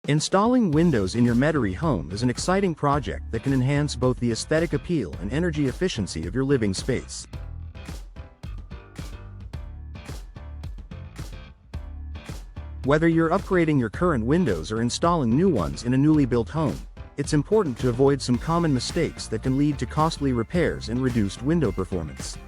Installing windows in your Metairie home is an exciting project that can enhance both the aesthetic appeal and energy efficiency of your living space. Whether you're upgrading your current windows or installing new ones in a newly built home, it's important to avoid some common mistakes that can lead to costly repairs and reduced window performance.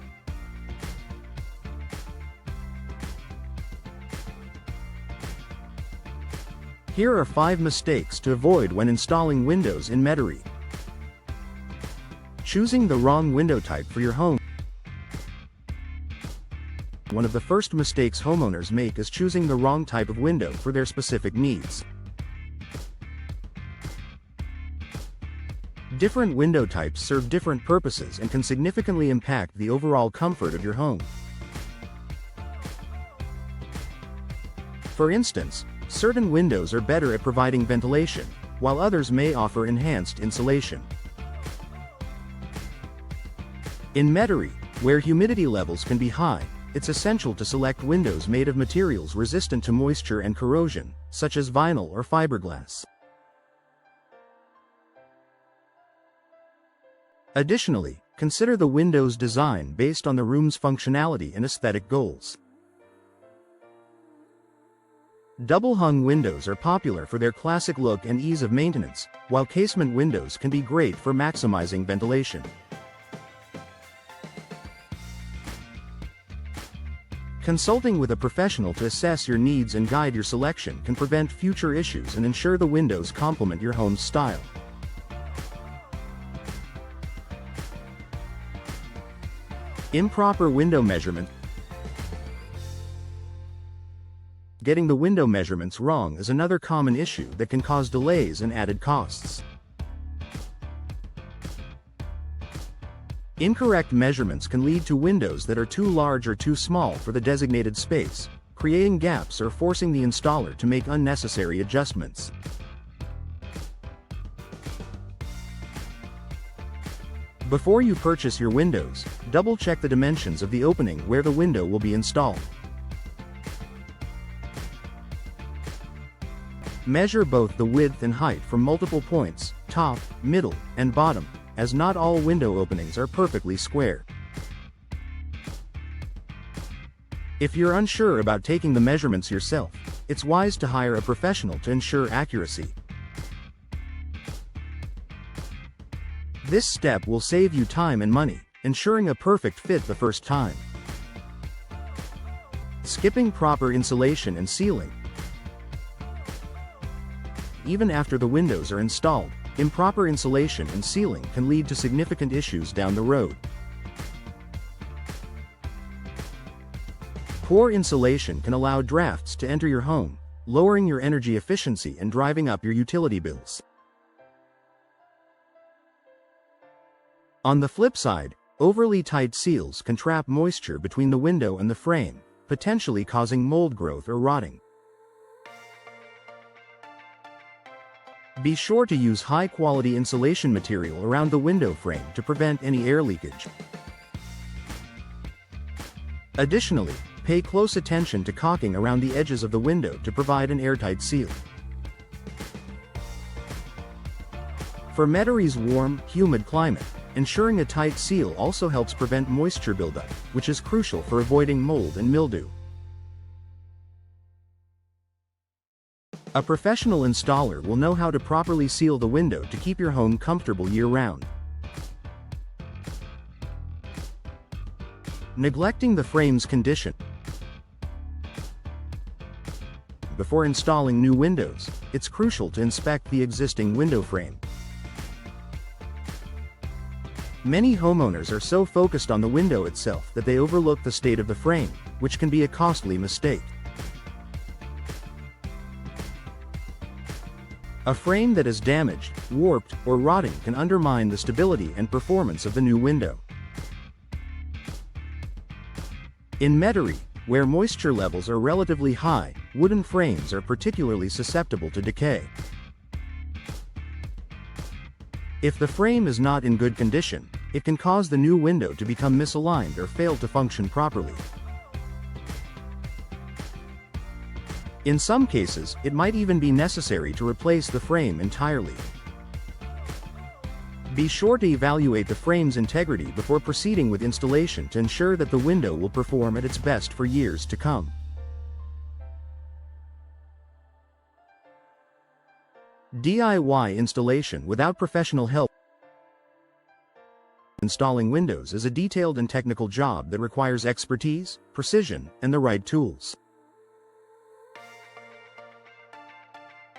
Here are 5 mistakes to avoid when installing windows in Metairie. Choosing the wrong window type for your home. One of the first mistakes homeowners make is choosing the wrong type of window for their specific needs. Different window types serve different purposes and can significantly impact the overall comfort of your home. For instance, certain windows are better at providing ventilation, while others may offer enhanced insulation. In Metairie, where humidity levels can be high, it's essential to select windows made of materials resistant to moisture and corrosion, such as vinyl or fiberglass. Additionally, consider the window's design based on the room's functionality and aesthetic goals. Double-hung windows are popular for their classic look and ease of maintenance, while casement windows can be great for maximizing ventilation. Consulting with a professional to assess your needs and guide your selection can prevent future issues and ensure the windows complement your home's style. Improper window measurement. Getting the window measurements wrong is another common issue that can cause delays and added costs. Incorrect measurements can lead to windows that are too large or too small for the designated space, creating gaps or forcing the installer to make unnecessary adjustments. Before you purchase your windows, double-check the dimensions of the opening where the window will be installed. Measure both the width and height from multiple points, top, middle, and bottom, as not all window openings are perfectly square. If you're unsure about taking the measurements yourself, it's wise to hire a professional to ensure accuracy. This step will save you time and money, ensuring a perfect fit the first time. Skipping proper insulation and sealing. Even after the windows are installed, improper insulation and sealing can lead to significant issues down the road. Poor insulation can allow drafts to enter your home, lowering your energy efficiency and driving up your utility bills. On the flip side, overly tight seals can trap moisture between the window and the frame, potentially causing mold growth or rotting. Be sure to use high-quality insulation material around the window frame to prevent any air leakage. Additionally, pay close attention to caulking around the edges of the window to provide an airtight seal. For Metairie's warm, humid climate, ensuring a tight seal also helps prevent moisture buildup, which is crucial for avoiding mold and mildew. A professional installer will know how to properly seal the window to keep your home comfortable year-round. Neglecting the frame's condition. Before installing new windows, it's crucial to inspect the existing window frame. Many homeowners are so focused on the window itself that they overlook the state of the frame, which can be a costly mistake. A frame that is damaged, warped, or rotting can undermine the stability and performance of the new window. In Metairie, where moisture levels are relatively high, wooden frames are particularly susceptible to decay. If the frame is not in good condition, it can cause the new window to become misaligned or fail to function properly. In some cases, it might even be necessary to replace the frame entirely. Be sure to evaluate the frame's integrity before proceeding with installation to ensure that the window will perform at its best for years to come. DIY installation without professional help. Installing windows is a detailed and technical job that requires expertise, precision, and the right tools.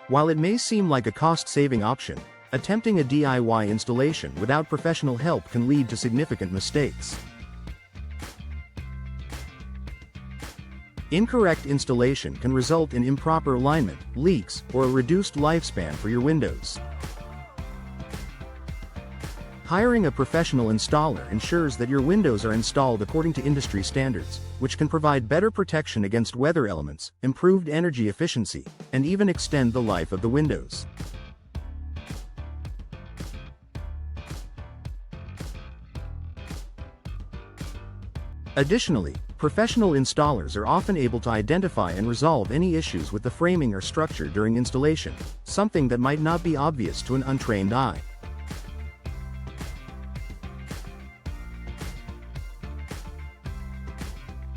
While it may seem like a cost-saving option, attempting a DIY installation without professional help can lead to significant mistakes. Incorrect installation can result in improper alignment, leaks, or a reduced lifespan for your windows. Hiring a professional installer ensures that your windows are installed according to industry standards, which can provide better protection against weather elements, improved energy efficiency, and even extend the life of the windows. Additionally, professional installers are often able to identify and resolve any issues with the framing or structure during installation, something that might not be obvious to an untrained eye.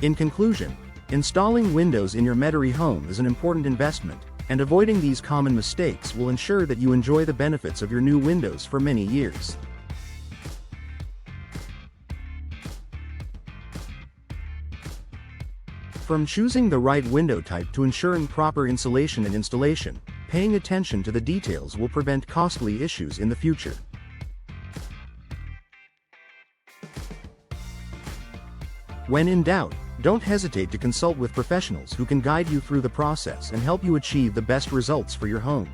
In conclusion, installing windows in your Metairie home is an important investment, and avoiding these common mistakes will ensure that you enjoy the benefits of your new windows for many years. From choosing the right window type to ensuring proper insulation and installation, paying attention to the details will prevent costly issues in the future. When in doubt, don't hesitate to consult with professionals who can guide you through the process and help you achieve the best results for your home.